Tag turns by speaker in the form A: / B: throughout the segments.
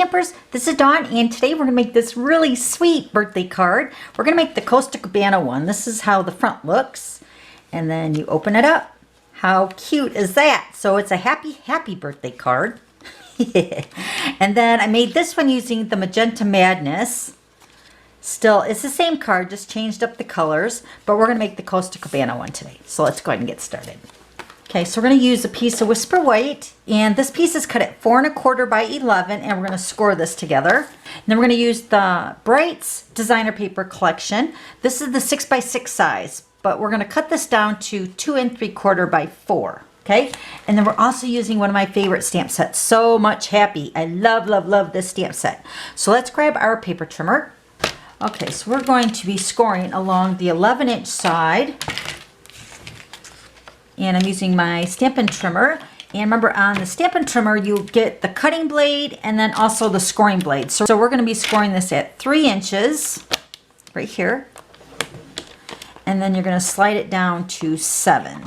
A: Stampers, this is Dawn, and today we're going to make this really sweet birthday card. We're going to make the Costa Cabana one. This is how the front looks, and then you open it up. How cute is that? So it's a happy birthday card. And then I made this one using the Magenta Madness. Still, it's the same card, just changed up the colors, but we're going to make the Costa Cabana one today. So let's go ahead and get started. Okay, so we're going to use a piece of Whisper White, and this piece is cut at 4 1/4 by 11, and we're going to score this together. And then we're going to use the Brights designer paper collection. This is the 6 by 6 size, but we're going to cut this down to 2 3/4 by 4. Okay, and then we're also using one of my favorite stamp sets, So Much Happy. I love this stamp set. So let's grab our paper trimmer. Okay, so we're going to be scoring along the 11-inch side. And I'm using my Stampin' Trimmer. And remember, on the Stampin' Trimmer, you get the cutting blade and then also the scoring blade. So we're going to be scoring this at 3 inches, right here. And then you're going to slide it down to 7.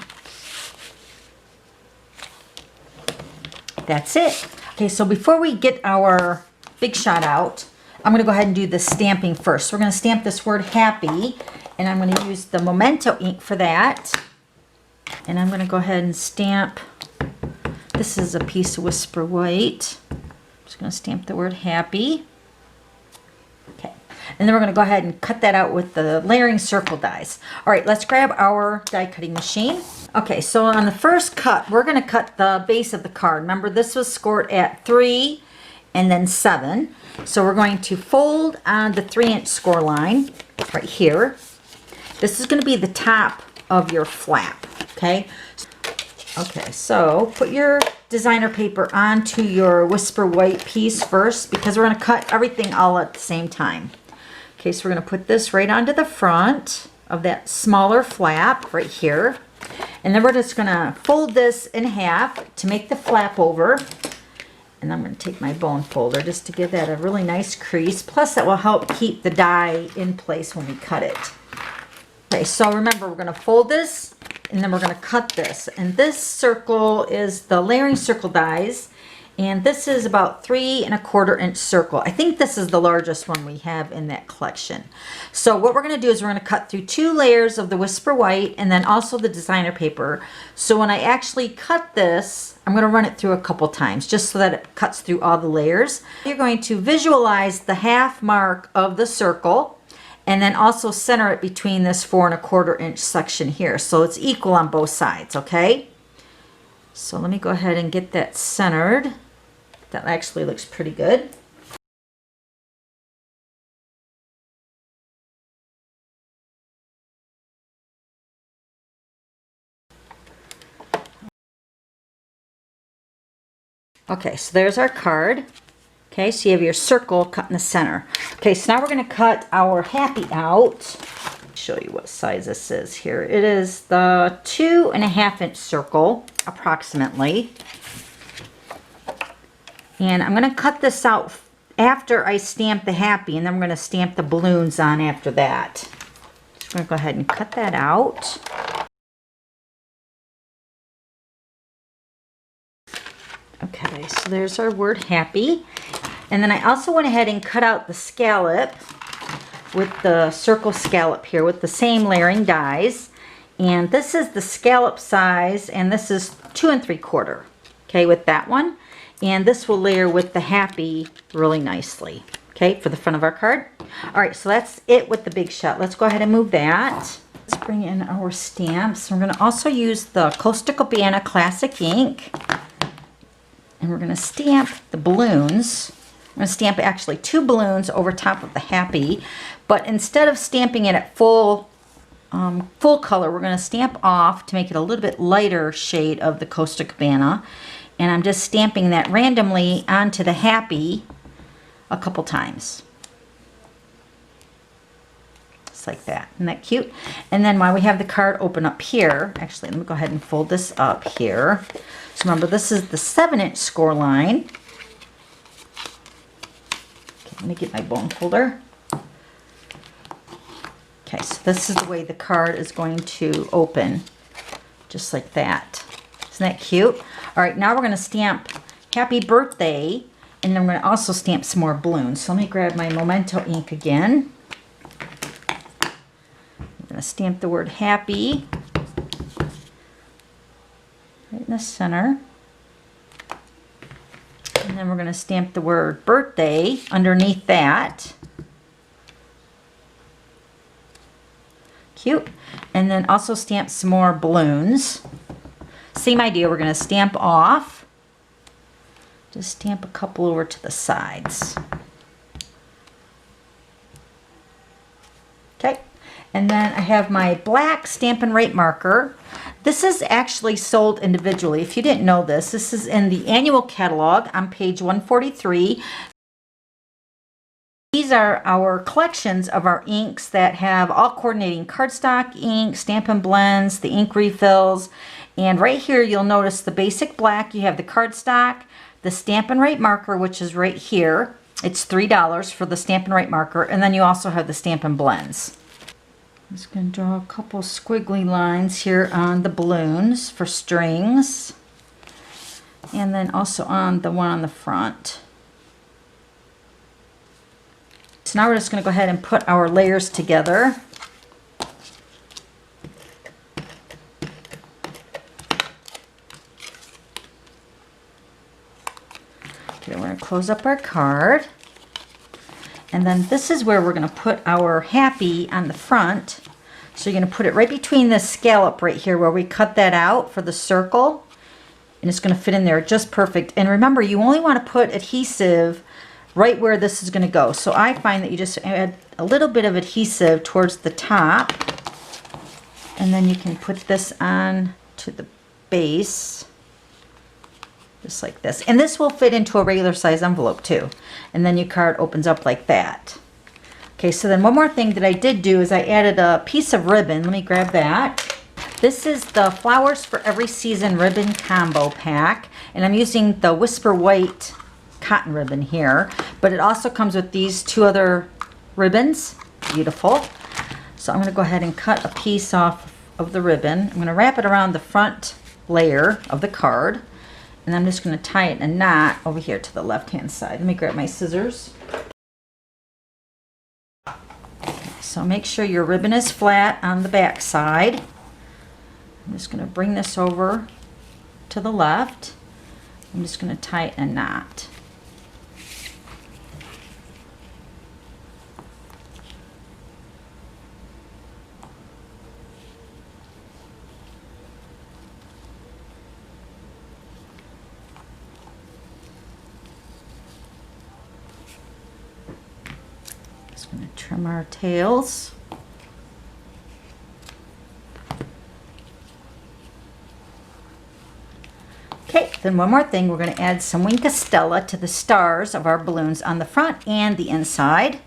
A: That's it. Okay, so before we get our big shot out, I'm going to go ahead and do the stamping first. So we're going to stamp this word happy, and I'm going to use the Memento ink for that. And I'm going to go ahead and stamp, this is a piece of Whisper White. I'm just going to stamp the word happy. Okay. And then we're going to go ahead and cut that out with the layering circle dies. All right, let's grab our die cutting machine. Okay, so on the first cut, we're going to cut the base of the card. Remember, this was scored at 3 and then 7. So we're going to fold on the 3-inch score line right here. This is going to be the top of your flap. Okay, so put your designer paper onto your Whisper White piece first, because we're going to cut everything all at the same time. Okay, so we're going to put this right onto the front of that smaller flap right here. And then we're just going to fold this in half to make the flap over. And I'm going to take my bone folder just to give that a really nice crease. Plus, that will help keep the die in place when we cut it. Okay, so remember, we're going to fold this, and then we're going to cut this. And this circle is the layering circle dies, and this is about 3 1/4 inch circle. I think this is the largest one we have in that collection. So what we're going to do is we're going to cut through 2 layers of the Whisper White and then also the designer paper. So when I actually cut this, I'm going to run it through a couple times just so that it cuts through all the layers. You're going to visualize the half mark of the circle, and then also center it between this 4 1/4 inch section here, so it's equal on both sides. Okay, so let me go ahead and get that centered. That actually looks pretty good. Okay, so there's our card. Okay, so you have your circle cut in the center. Okay, so now we're going to cut our happy out. Show you what size this is here. It is the 2 1/2 inch circle, approximately. And I'm going to cut this out after I stamp the happy, and then we're going to stamp the balloons on after that. So we're going to go ahead and cut that out. Okay, so there's our word happy. And then I also went ahead and cut out the scallop with the circle scallop here with the same layering dies. And this is the scallop size, and this is 2 3/4. Okay, with that one. And this will layer with the happy really nicely. Okay, for the front of our card. All right, so that's it with the big shot. Let's go ahead and move that. Let's bring in our stamps. We're going to also use the Costa Cabana Classic ink. And we're going to stamp the balloons. I'm going to stamp actually 2 balloons over top of the happy, but instead of stamping it at full color, we're going to stamp off to make it a little bit lighter shade of the Costa Cabana. And I'm just stamping that randomly onto the happy a couple times. Just like that. Isn't that cute? And then while we have the card open up here, actually let me go ahead and fold this up here. So remember, this is the 7-inch score line. Okay, let me get my bone folder. Okay, so this is the way the card is going to open, just like that. Isn't that cute? All right, now we're going to stamp Happy Birthday And I'm going to also stamp some more balloons. So let me grab my Memento ink again. I'm going to stamp the word happy right in the center. And then we're going to stamp the word birthday underneath that. Cute. And then also stamp some more balloons. Same idea, we're going to stamp off. Just stamp a couple over to the sides. Okay, and then I have my black Stampin' Write marker. This is actually sold individually. If you didn't know this, this is in the annual catalog on page 143. These are our collections of our inks that have all coordinating cardstock ink, Stampin' Blends, the ink refills, and right here you'll notice the basic black. You have the cardstock, the Stampin' Write marker, which is right here. It's $3 for the Stampin' Write marker, and then you also have the Stampin' Blends. I'm just going to draw a couple squiggly lines here on the balloons for strings, and then also on the one on the front. So now we're just going to go ahead and put our layers together. Okay, we're going to close up our card. And then this is where we're going to put our happy on the front. So you're going to put it right between this scallop right here where we cut that out for the circle. And it's going to fit in there just perfect. And remember, you only want to put adhesive right where this is going to go. So I find that you just add a little bit of adhesive towards the top. And then you can put this on to the base. Just like this. And this will fit into a regular size envelope too. And then your card opens up like that. Okay, so then one more thing that I did do is I added a piece of ribbon. Let me grab that. This is the Flowers for Every Season ribbon combo pack. And I'm using the Whisper White cotton ribbon here. But it also comes with these two other ribbons. Beautiful. So I'm going to go ahead and cut a piece off of the ribbon. I'm going to wrap it around the front layer of the card. And I'm just going to tie it in a knot over here to the left-hand side. Let me grab my scissors. So make sure your ribbon is flat on the back side. I'm just going to bring this over to the left. I'm just going to tie it in a knot. Going to trim our tails. Okay, then one more thing, we're going to add some Wink of Stella to the stars of our balloons on the front and the inside.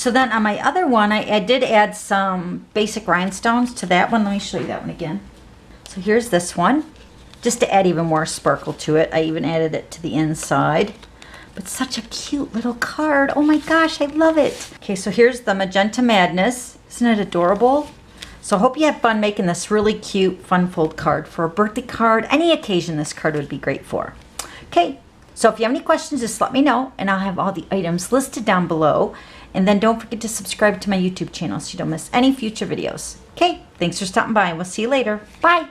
A: So then on my other one, I did add some basic rhinestones to that one. Let me show you that one again. So here's this one. Just to add even more sparkle to it, I even added it to the inside. But such a cute little card. Oh my gosh, I love it. Okay, so here's the Magenta Madness. Isn't it adorable? So I hope you have fun making this really cute fun fold card for a birthday card. Any occasion this card would be great for. Okay, so if you have any questions, just let me know and I'll have all the items listed down below. And then don't forget to subscribe to my YouTube channel so you don't miss any future videos. Okay, thanks for stopping by and we'll see you later. Bye.